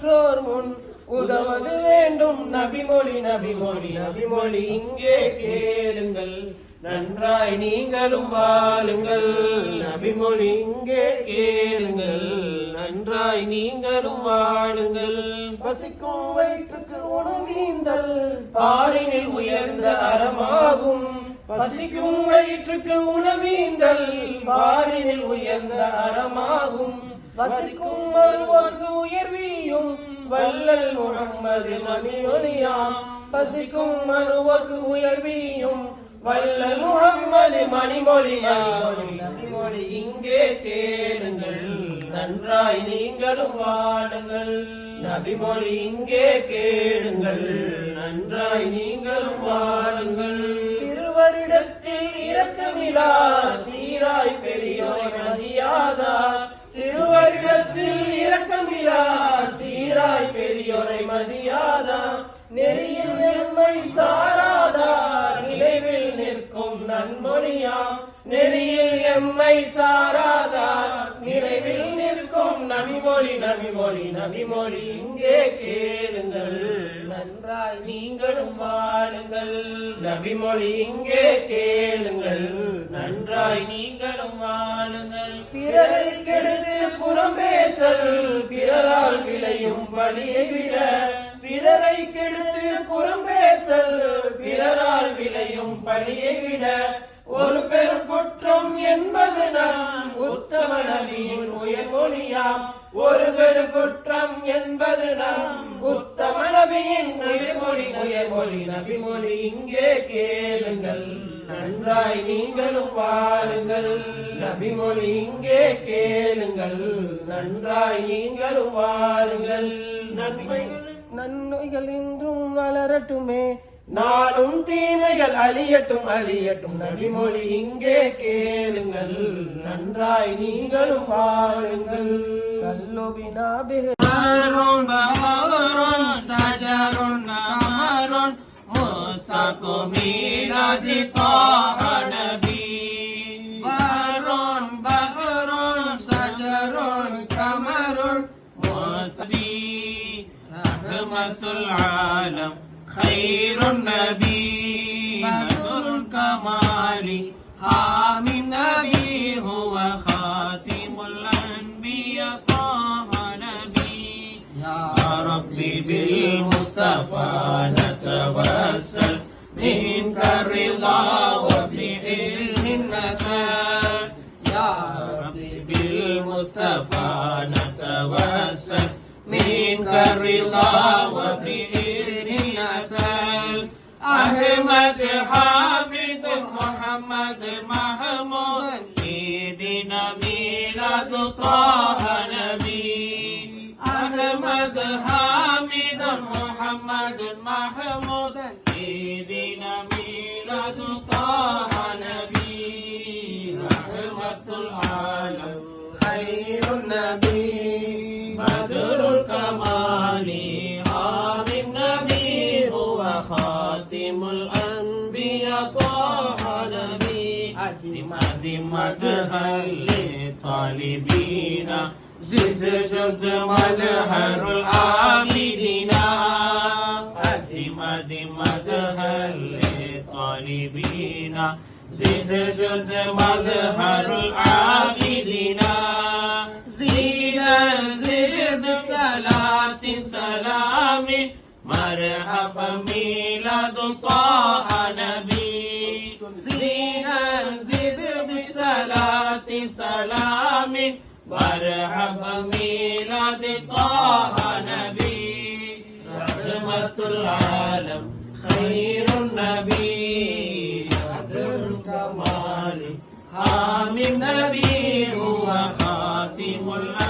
மற்றோர் முன் உதவது வேண்டும். நபிமொழி நபிமொழி நபிமொழி இங்கே கேளுங்கள், நன்றாய் நீங்களும் வாழுங்கள். நபிமொழி இங்கே கேளுங்கள், நன்றாய் நீங்களும் வாழுங்கள். பசிக்கும் வயிற்றுக்கு உணவீந்தல் பாரினில் உயர்ந்த அறமாகும். பசிக்கும் வயிற்றுக்கு உணவீந்தல் பாரினில் உயர்ந்த அறமாகும். வசிக்கும் ஒருவர்க்கு உயர்வியும் வல்லல் முஹம்மது மணியொலியாம். பசிக்கும் ஒருவர்க்கு உயர்வியும் வல்லல் முஹம்மது மணிமொழி. நபிமொழி இங்கே கேளுங்கள், நன்றாய் நீங்களும் வாழுங்கள். நபிமொழி இங்கே கேளுங்கள், நன்றாய் நீங்களும் வாழுங்கள். சிறுவரிடத்தில் இரக்கமிலா சீராய் பெரியோர் மதியாதார். சிறுவரிடத்தில் இரக்கமிலா சீராய் பெரியோரை மதியாதார். நெறியில் எம்மை சாராதார் நினைவில் நிற்கும் நன்மொழியாம். நெறியில் எம்மை சாராதார் நினைவில் நிற்கும் நபிமொழி நபிமொழி நபிமொழி இங்கே கேளுங்கள், நன்றாய் நீங்களும் வாழுங்கள். நபிமொழி இங்கே கேளுங்கள், நன்றாய் நீங்களும் வாழுங்கள். பிறரை கெடுத்து புறம் பேசல் பிறரால் விளையும் பழியை விட. பிறரை கெடுத்து புறம் பேசல் பிறரால் விளையும் பழியை விட ஒரு பெரும் குற்றம் என்பது நாம் உத்தம நபியின் உயர்மொழியாம். ஒரு பெரும் குற்றம் என்பது நாம் உத்தம நபியின் உயர்மொழி. உயர்மொழி நபிமொழி இங்கே கேளுங்கள், நன்றாய் நீங்களும் வாழுங்கள். நபிமொழி இங்கே கேளுங்கள், நன்றாய் நீங்களும் வாழுங்கள். நன்மைகள் இன்றும் வளரட்டுமே, நாளும் தீமைகள் அழியட்டும் அழியட்டும். நபிமொழி இங்கே கேளுங்கள், நன்றாய் நீங்களும் வாழுங்கள். சல்லுபினா பிஹரும் பஹரும் சஜருன் நஹருன் முஸ்தகுமிலதி தாஹ நபி. பஹரும் பஹரும் சஜருன் கமருன் முஸ்தபி. ரஹ்மத்துல் ஆலம் خير النبي بدر الكمال حامي النبي هو خاتم الأنبياء طه نبي. يا ربي بالمصطفى نتوسل منك الرضا وبإذن النسل. يا ربي بالمصطفى نتوسل منك الرضا وبإذن النسل. أحمد حامد محمد محمود عيدنا ميلاد طه نبي. أحمد حامد محمد محمود عيدنا ميلاد طه نبي. رحمة العالم خير النبي بدر الكمال حامي النبي هو خاتم الأنبياء طه نبي. مدح للطالبين زد شد مدحر العابدين. مدح للطالبين زد شد مدحر العابدين. زيدا زد بصلاة سلام مرحبا ميلاد طه نبي. زيدا زد بصلاة سلام مرحبا ميلاد طه نبي. رحمة العالم خير النبي بدر الكمال حامي النبي هو خاتم الأنبياء